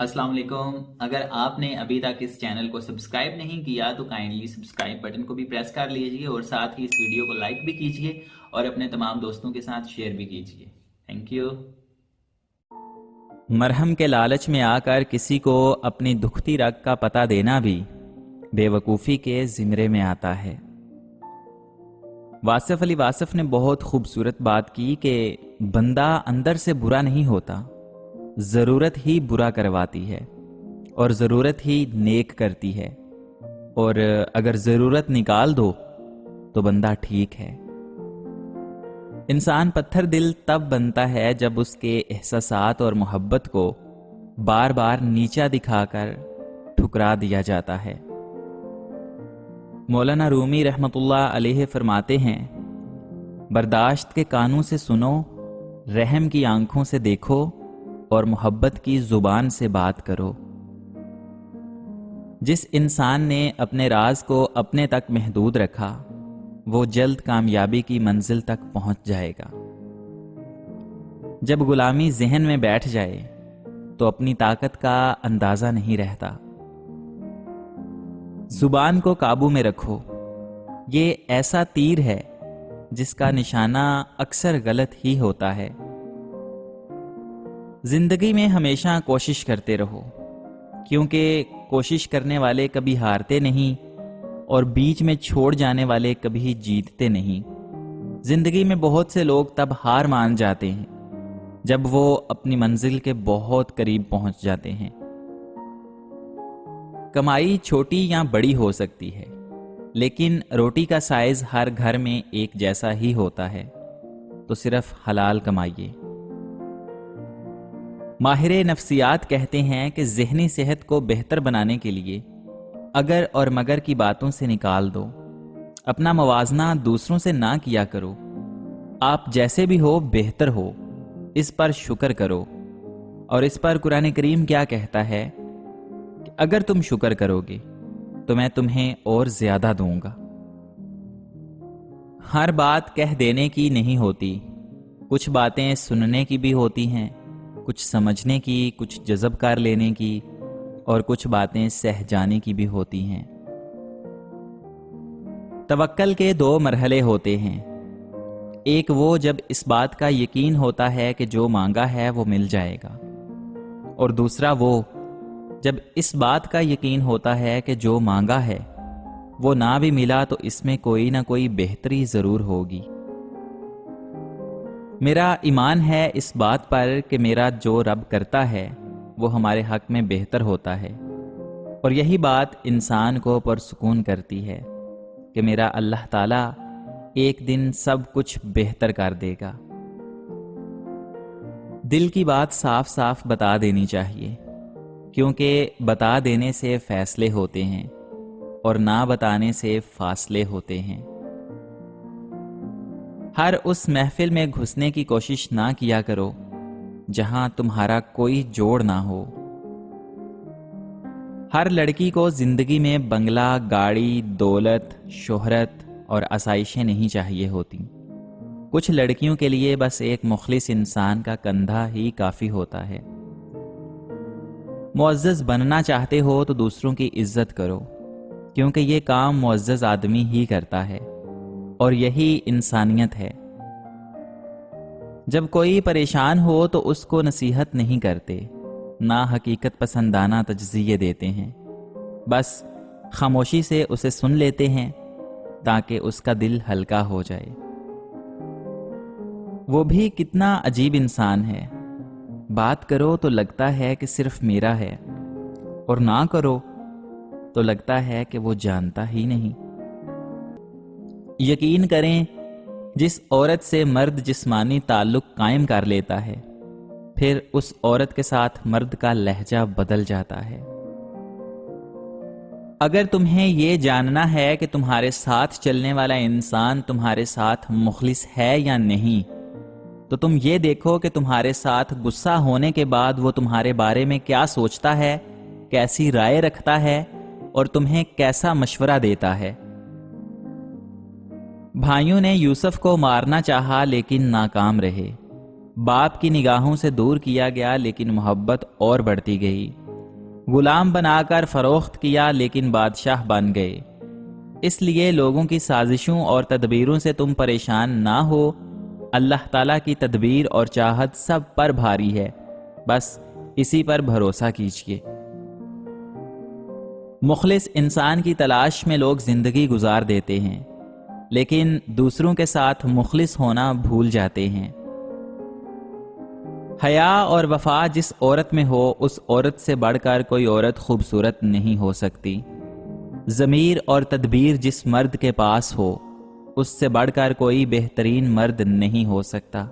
السلام علیکم۔ اگر آپ نے ابھی تک اس چینل کو سبسکرائب نہیں کیا تو کائنڈلی سبسکرائب بٹن کو بھی پریس کر لیجئے اور ساتھ ہی اس ویڈیو کو لائک بھی کیجئے اور اپنے تمام دوستوں کے ساتھ شیئر بھی کیجئے۔ Thank you. مرہم کے لالچ میں آ کر کسی کو اپنی دکھتی رگ کا پتہ دینا بھی بے وقوفی کے زمرے میں آتا ہے۔ واصف علی واصف نے بہت خوبصورت بات کی کہ بندہ اندر سے برا نہیں ہوتا، ضرورت ہی برا کرواتی ہے اور ضرورت ہی نیک کرتی ہے، اور اگر ضرورت نکال دو تو بندہ ٹھیک ہے۔ انسان پتھر دل تب بنتا ہے جب اس کے احساسات اور محبت کو بار بار نیچا دکھا کر ٹھکرا دیا جاتا ہے۔ مولانا رومی رحمۃ اللہ علیہ فرماتے ہیں، برداشت کے کانوں سے سنو، رحم کی آنکھوں سے دیکھو اور محبت کی زبان سے بات کرو۔ جس انسان نے اپنے راز کو اپنے تک محدود رکھا وہ جلد کامیابی کی منزل تک پہنچ جائے گا۔ جب غلامی ذہن میں بیٹھ جائے تو اپنی طاقت کا اندازہ نہیں رہتا۔ زبان کو قابو میں رکھو، یہ ایسا تیر ہے جس کا نشانہ اکثر غلط ہی ہوتا ہے۔ زندگی میں ہمیشہ کوشش کرتے رہو، کیونکہ کوشش کرنے والے کبھی ہارتے نہیں اور بیچ میں چھوڑ جانے والے کبھی جیتتے نہیں۔ زندگی میں بہت سے لوگ تب ہار مان جاتے ہیں جب وہ اپنی منزل کے بہت قریب پہنچ جاتے ہیں۔ کمائی چھوٹی یا بڑی ہو سکتی ہے، لیکن روٹی کا سائز ہر گھر میں ایک جیسا ہی ہوتا ہے، تو صرف حلال کمائیے۔ ماہر نفسیات کہتے ہیں کہ ذہنی صحت کو بہتر بنانے کے لیے اگر اور مگر کی باتوں سے نکال دو، اپنا موازنہ دوسروں سے نہ کیا کرو۔ آپ جیسے بھی ہو بہتر ہو، اس پر شکر کرو۔ اور اس پر قرآن کریم کیا کہتا ہے کہ اگر تم شکر کرو گے تو میں تمہیں اور زیادہ دوں گا۔ ہر بات کہہ دینے کی نہیں ہوتی، کچھ باتیں سننے کی بھی ہوتی ہیں، کچھ سمجھنے کی، کچھ جذب کر لینے کی، اور کچھ باتیں سہ جانے کی بھی ہوتی ہیں۔ توکل کے دو مرحلے ہوتے ہیں، ایک وہ جب اس بات کا یقین ہوتا ہے کہ جو مانگا ہے وہ مل جائے گا، اور دوسرا وہ جب اس بات کا یقین ہوتا ہے کہ جو مانگا ہے وہ نہ بھی ملا تو اس میں کوئی نہ کوئی بہتری ضرور ہوگی۔ میرا ایمان ہے اس بات پر کہ میرا جو رب کرتا ہے وہ ہمارے حق میں بہتر ہوتا ہے، اور یہی بات انسان کو پرسکون کرتی ہے کہ میرا اللہ تعالیٰ ایک دن سب کچھ بہتر کر دے گا۔ دل کی بات صاف صاف بتا دینی چاہیے، کیونکہ بتا دینے سے فیصلے ہوتے ہیں اور نہ بتانے سے فاصلے ہوتے ہیں۔ ہر اس محفل میں گھسنے کی کوشش نہ کیا کرو جہاں تمہارا کوئی جوڑ نہ ہو۔ ہر لڑکی کو زندگی میں بنگلہ، گاڑی، دولت، شہرت اور آسائشیں نہیں چاہیے ہوتی۔ کچھ لڑکیوں کے لیے بس ایک مخلص انسان کا کندھا ہی کافی ہوتا ہے۔ معزز بننا چاہتے ہو تو دوسروں کی عزت کرو، کیونکہ یہ کام معزز آدمی ہی کرتا ہے اور یہی انسانیت ہے۔ جب کوئی پریشان ہو تو اس کو نصیحت نہیں کرتے، نہ حقیقت پسندانہ تجزیے دیتے ہیں، بس خاموشی سے اسے سن لیتے ہیں تاکہ اس کا دل ہلکا ہو جائے۔ وہ بھی کتنا عجیب انسان ہے، بات کرو تو لگتا ہے کہ صرف میرا ہے، اور نہ کرو تو لگتا ہے کہ وہ جانتا ہی نہیں۔ یقین کریں، جس عورت سے مرد جسمانی تعلق قائم کر لیتا ہے، پھر اس عورت کے ساتھ مرد کا لہجہ بدل جاتا ہے۔ اگر تمہیں یہ جاننا ہے کہ تمہارے ساتھ چلنے والا انسان تمہارے ساتھ مخلص ہے یا نہیں، تو تم یہ دیکھو کہ تمہارے ساتھ غصہ ہونے کے بعد وہ تمہارے بارے میں کیا سوچتا ہے، کیسی رائے رکھتا ہے اور تمہیں کیسا مشورہ دیتا ہے۔ بھائیوں نے یوسف کو مارنا چاہا لیکن ناکام رہے، باپ کی نگاہوں سے دور کیا گیا لیکن محبت اور بڑھتی گئی، غلام بنا کر فروخت کیا لیکن بادشاہ بن گئے۔ اس لیے لوگوں کی سازشوں اور تدبیروں سے تم پریشان نہ ہو، اللہ تعالیٰ کی تدبیر اور چاہت سب پر بھاری ہے، بس اسی پر بھروسہ کیجیے۔ مخلص انسان کی تلاش میں لوگ زندگی گزار دیتے ہیں، لیکن دوسروں کے ساتھ مخلص ہونا بھول جاتے ہیں۔ حیا اور وفا جس عورت میں ہو، اس عورت سے بڑھ کر کوئی عورت خوبصورت نہیں ہو سکتی۔ ضمیر اور تدبیر جس مرد کے پاس ہو، اس سے بڑھ کر کوئی بہترین مرد نہیں ہو سکتا۔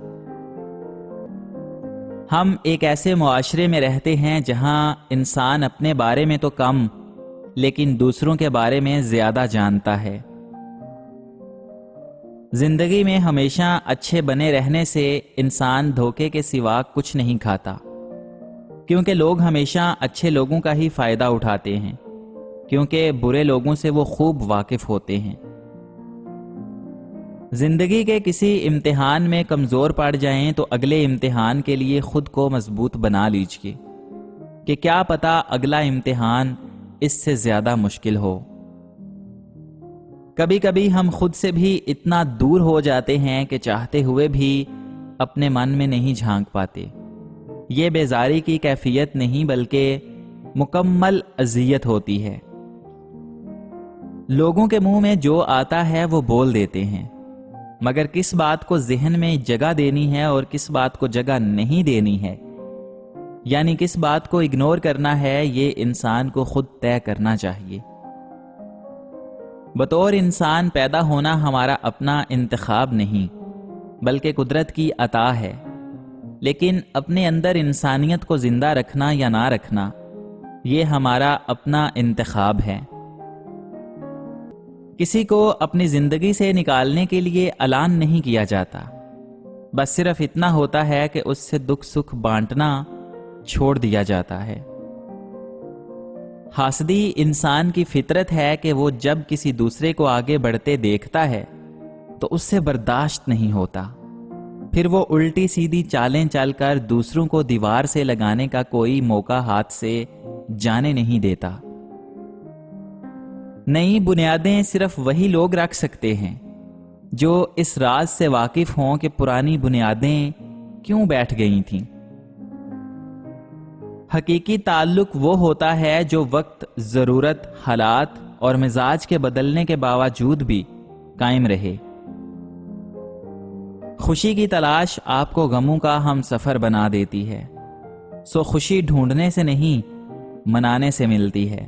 ہم ایک ایسے معاشرے میں رہتے ہیں جہاں انسان اپنے بارے میں تو کم لیکن دوسروں کے بارے میں زیادہ جانتا ہے۔ زندگی میں ہمیشہ اچھے بنے رہنے سے انسان دھوکے کے سوا کچھ نہیں کھاتا، کیونکہ لوگ ہمیشہ اچھے لوگوں کا ہی فائدہ اٹھاتے ہیں، کیونکہ برے لوگوں سے وہ خوب واقف ہوتے ہیں۔ زندگی کے کسی امتحان میں کمزور پڑ جائیں تو اگلے امتحان کے لیے خود کو مضبوط بنا لیجیے، کہ کیا پتہ اگلا امتحان اس سے زیادہ مشکل ہو۔ کبھی کبھی ہم خود سے بھی اتنا دور ہو جاتے ہیں کہ چاہتے ہوئے بھی اپنے من میں نہیں جھانک پاتے۔ یہ بیزاری کی کیفیت نہیں بلکہ مکمل اذیت ہوتی ہے۔ لوگوں کے منہ میں جو آتا ہے وہ بول دیتے ہیں، مگر کس بات کو ذہن میں جگہ دینی ہے اور کس بات کو جگہ نہیں دینی ہے، یعنی کس بات کو اگنور کرنا ہے، یہ انسان کو خود طے کرنا چاہیے۔ بطور انسان پیدا ہونا ہمارا اپنا انتخاب نہیں بلکہ قدرت کی عطا ہے، لیکن اپنے اندر انسانیت کو زندہ رکھنا یا نہ رکھنا یہ ہمارا اپنا انتخاب ہے۔ کسی کو اپنی زندگی سے نکالنے کے لیے اعلان نہیں کیا جاتا، بس صرف اتنا ہوتا ہے کہ اس سے دکھ سکھ بانٹنا چھوڑ دیا جاتا ہے۔ حاسدی انسان کی فطرت ہے کہ وہ جب کسی دوسرے کو آگے بڑھتے دیکھتا ہے تو اس سے برداشت نہیں ہوتا، پھر وہ الٹی سیدھی چالیں چل کر دوسروں کو دیوار سے لگانے کا کوئی موقع ہاتھ سے جانے نہیں دیتا۔ نئی بنیادیں صرف وہی لوگ رکھ سکتے ہیں جو اس راز سے واقف ہوں کہ پرانی بنیادیں کیوں بیٹھ گئی تھیں۔ حقیقی تعلق وہ ہوتا ہے جو وقت، ضرورت، حالات اور مزاج کے بدلنے کے باوجود بھی قائم رہے۔ خوشی کی تلاش آپ کو غموں کا ہم سفر بنا دیتی ہے، سو خوشی ڈھونڈنے سے نہیں منانے سے ملتی ہے۔